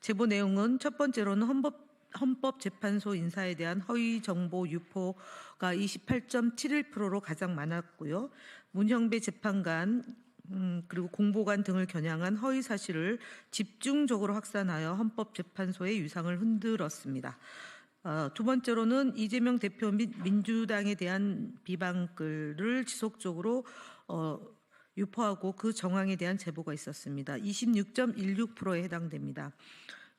제보 내용은 첫 번째로는 헌법재판소 인사에 대한 허위 정보 유포가 28.71%로 가장 많았고요. 문형배 재판관 그리고 공보관 등을 겨냥한 허위 사실을 집중적으로 확산하여 헌법재판소의 유상을 흔들었습니다. 두 번째로는 이재명 대표 및 민주당에 대한 비방글을 지속적으로 유포하고 그 정황에 대한 제보가 있었습니다. 26.16%에 해당됩니다.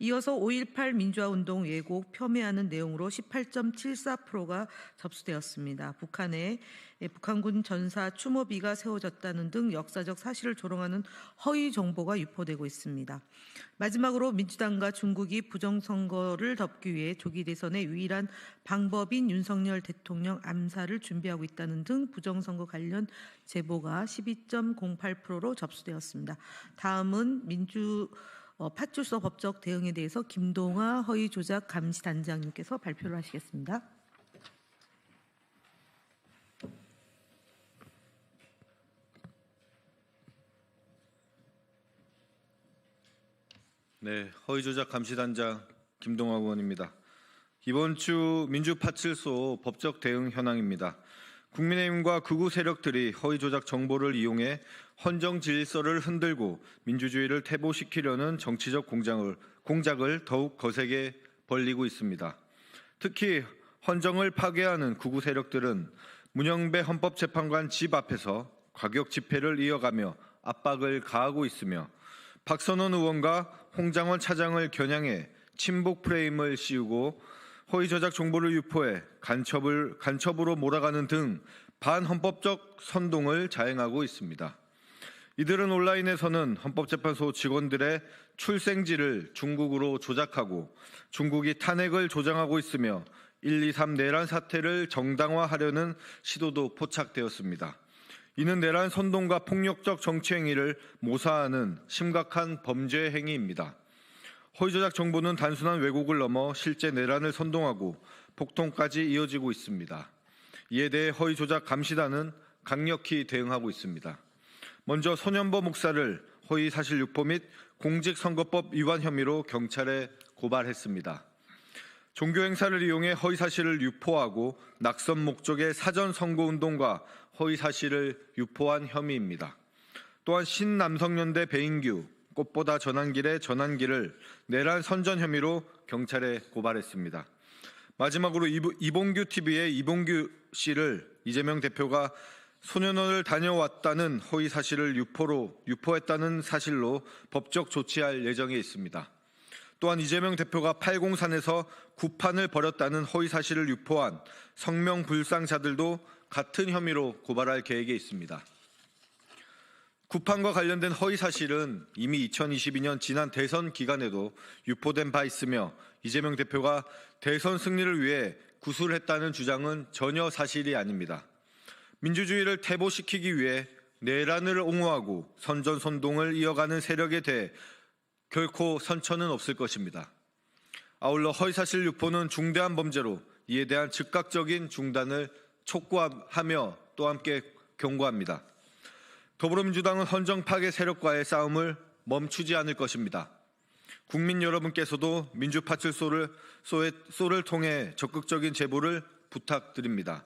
이어서 5.18 민주화운동 왜곡 폄훼하는 내용으로 18.74%가 접수되었습니다. 북한에 북한군 전사 추모비가 세워졌다는 등 역사적 사실을 조롱하는 허위 정보가 유포되고 있습니다. 마지막으로 민주당과 중국이 부정선거를 덮기 위해 조기 대선의 유일한 방법인 윤석열 대통령 암살을 준비하고 있다는 등 부정선거 관련 제보가 12.08%로 접수되었습니다. 다음은 파출소 법적 대응에 대해서 김동화 허위조작 감시단장님께서 발표를 하시겠습니다. 네, 허위조작 감시단장 김동화 의원입니다. 이번 주 민주파출소 법적 대응 현황입니다. 국민의힘과 극우 세력들이 허위조작 정보를 이용해 헌정 질서를 흔들고 민주주의를 퇴보시키려는 정치적 공작을 더욱 거세게 벌이고 있습니다. 특히 헌정을 파괴하는 극우 세력들은 문형배 헌법재판관 집 앞에서 과격 집회를 이어가며 압박을 가하고 있으며 박선원 의원과 홍장원 차장을 겨냥해 친북 프레임을 씌우고 허위조작 정보를 유포해 간첩으로 몰아가는 등 반헌법적 선동을 자행하고 있습니다. 이들은 온라인에서는 헌법재판소 직원들의 출생지를 중국으로 조작하고 중국이 탄핵을 조장하고 있으며 1.23 내란 사태를 정당화하려는 시도도 포착되었습니다. 이는 내란 선동과 폭력적 정치 행위를 모사하는 심각한 범죄 행위입니다. 허위조작 정보는 단순한 왜곡을 넘어 실제 내란을 선동하고 폭동까지 이어지고 있습니다. 이에 대해 허위조작 감시단은 강력히 대응하고 있습니다. 먼저 손현보 목사를 허위사실 유포 및 공직선거법 위반 혐의로 경찰에 고발했습니다. 종교행사를 이용해 허위사실을 유포하고 낙선 목적의 사전선거운동과 허위사실을 유포한 혐의입니다. 또한 신남성연대 배인규, 꽃보다 전환길의 전환길을 내란 선전 혐의로 경찰에 고발했습니다. 마지막으로 이봉규 TV의 이봉규 씨를 이재명 대표가 소년원을 다녀왔다는 허위 사실을 유포했다는 사실로 법적 조치할 예정에 있습니다. 또한 이재명 대표가 팔공산에서 구판을 벌였다는 허위 사실을 유포한 성명불상자들도 같은 혐의로 고발할 계획에 있습니다. 구판과 관련된 허위 사실은 이미 2022년 지난 대선 기간에도 유포된 바 있으며 이재명 대표가 대선 승리를 위해 구술했다는 주장은 전혀 사실이 아닙니다. 민주주의를 퇴보시키기 위해 내란을 옹호하고 선전선동을 이어가는 세력에 대해 결코 선처는 없을 것입니다. 아울러 허위사실 유포는 중대한 범죄로 이에 대한 즉각적인 중단을 촉구하며 또 함께 경고합니다. 더불어민주당은 헌정 파괴 세력과의 싸움을 멈추지 않을 것입니다. 국민 여러분께서도 민주파출소를 통해 적극적인 제보를 부탁드립니다.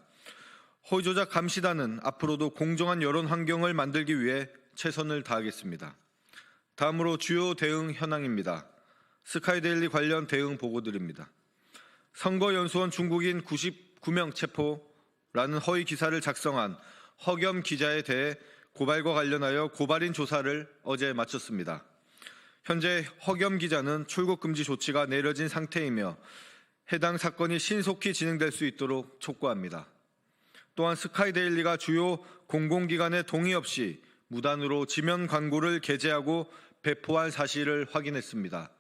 허위조작 감시단은 앞으로도 공정한 여론 환경을 만들기 위해 최선을 다하겠습니다. 다음으로 주요 대응 현황입니다. 스카이데일리 관련 대응 보고드립니다. 선거연수원 중국인 99명 체포라는 허위 기사를 작성한 허겸 기자에 대해 고발과 관련하여 고발인 조사를 어제 마쳤습니다. 현재 허겸 기자는 출국 금지 조치가 내려진 상태이며 해당 사건이 신속히 진행될 수 있도록 촉구합니다. 또한 스카이데일리가 주요 공공기관의 동의 없이 무단으로 지면 광고를 게재하고 배포한 사실을 확인했습니다.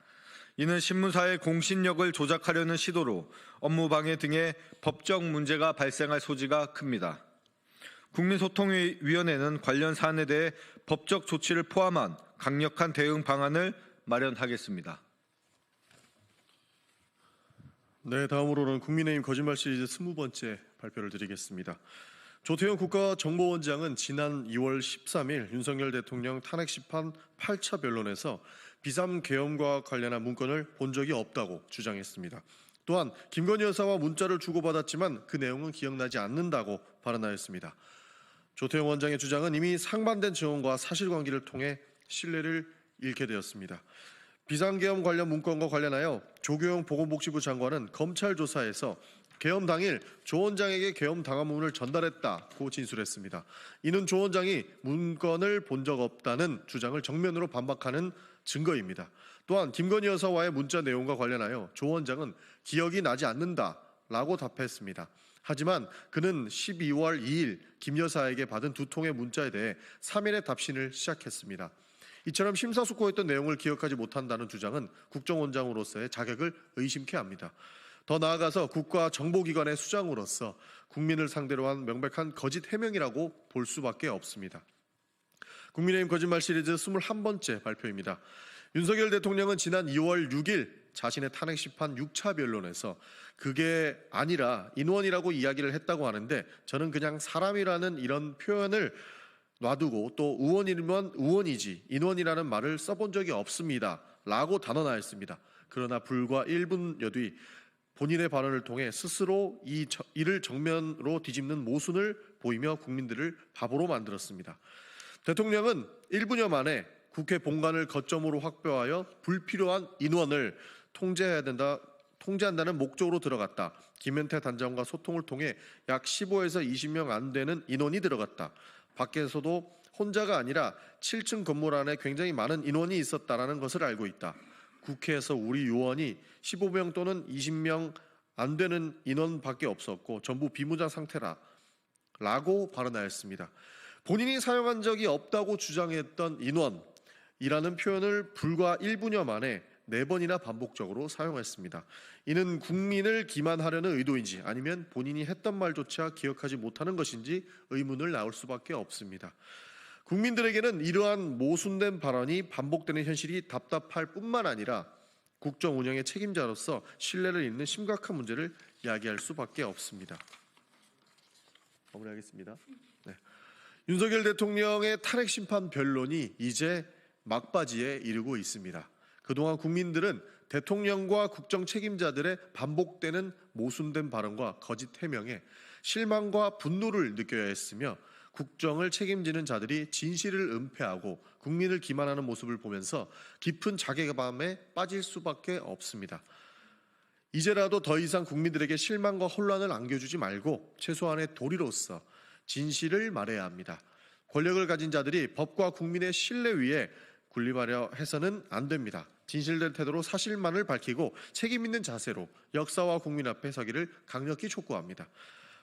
이는 신문사의 공신력을 조작하려는 시도로 업무방해 등의 법적 문제가 발생할 소지가 큽니다. 국민소통위원회는 관련 사안에 대해 법적 조치를 포함한 강력한 대응 방안을 마련하겠습니다. 네, 다음으로는 국민의힘 거짓말 시리즈 20번째 발표를 드리겠습니다. 조태현 국가정보원장은 지난 2월 13일 윤석열 대통령 탄핵 심판 8차 변론에서 비상계엄과 관련한 문건을 본 적이 없다고 주장했습니다. 또한 김건희 여사와 문자를 주고받았지만 그 내용은 기억나지 않는다고 발언하였습니다. 조태용 원장의 주장은 이미 상반된 증언과 사실관계를 통해 신뢰를 잃게 되었습니다. 비상계엄 관련 문건과 관련하여 조교영 보건복지부 장관은 검찰 조사에서 계엄 당일 조 원장에게 계엄 당화문을 전달했다고 진술했습니다. 이는 조 원장이 문건을 본 적 없다는 주장을 정면으로 반박하는 증거입니다. 또한 김건희 여사와의 문자 내용과 관련하여 조 원장은 기억이 나지 않는다라고 답했습니다. 하지만 그는 12월 2일 김 여사에게 받은 2통의 문자에 대해 3일의 답신을 시작했습니다. 이처럼 심사숙고했던 내용을 기억하지 못한다는 주장은 국정원장으로서의 자격을 의심케 합니다. 더 나아가서 국가정보기관의 수장으로서 국민을 상대로 한 명백한 거짓 해명이라고 볼 수밖에 없습니다. 국민의힘 거짓말 시리즈 21번째 발표입니다. 윤석열 대통령은 지난 2월 6일 자신의 탄핵 심판 6차 변론에서 그게 아니라 인원이라고 이야기를 했다고 하는데 저는 그냥 사람이라는 이런 표현을 놔두고 또 의원이면 의원이지 인원이라는 말을 써본 적이 없습니다. 라고 단언하였습니다. 그러나 불과 1분여 뒤 본인의 발언을 통해 스스로 이를 정면으로 뒤집는 모순을 보이며 국민들을 바보로 만들었습니다. 대통령은 1분여 만에 국회 본관을 거점으로 확보하여 불필요한 인원을 통제한다는 목적으로 들어갔다. 김현태 단장과 소통을 통해 약 15에서 20명 안 되는 인원이 들어갔다. 밖에서도 혼자가 아니라 7층 건물 안에 굉장히 많은 인원이 있었다라는 것을 알고 있다. 국회에서 우리 요원이 15명 또는 20명 안 되는 인원밖에 없었고 전부 비무장 상태라고 발언하였습니다. 본인이 사용한 적이 없다고 주장했던 인원이라는 표현을 불과 1분여 만에 4번이나 반복적으로 사용했습니다. 이는 국민을 기만하려는 의도인지 아니면 본인이 했던 말조차 기억하지 못하는 것인지 의문을 낳을 수밖에 없습니다. 국민들에게는 이러한 모순된 발언이 반복되는 현실이 답답할 뿐만 아니라 국정 운영의 책임자로서 신뢰를 잃는 심각한 문제를 야기할 수밖에 없습니다. 마무리하겠습니다. 네. 윤석열 대통령의 탄핵 심판 변론이 이제 막바지에 이르고 있습니다. 그동안 국민들은 대통령과 국정 책임자들의 반복되는 모순된 발언과 거짓 해명에 실망과 분노를 느껴야 했으며 국정을 책임지는 자들이 진실을 은폐하고 국민을 기만하는 모습을 보면서 깊은 자괴감에 빠질 수밖에 없습니다. 이제라도 더 이상 국민들에게 실망과 혼란을 안겨주지 말고 최소한의 도리로서 진실을 말해야 합니다. 권력을 가진 자들이 법과 국민의 신뢰 위에 군림하려 해서는 안 됩니다. 진실된 태도로 사실만을 밝히고 책임 있는 자세로 역사와 국민 앞에 서기를 강력히 촉구합니다.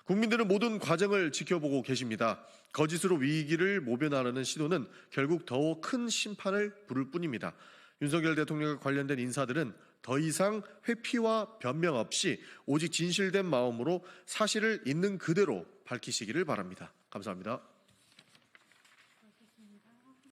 국민들은 모든 과정을 지켜보고 계십니다. 거짓으로 위기를 모면하려는 시도는 결국 더 큰 심판을 부를 뿐입니다. 윤석열 대통령과 관련된 인사들은 더 이상 회피와 변명 없이 오직 진실된 마음으로 사실을 있는 그대로 밝히시기를 바랍니다. 감사합니다.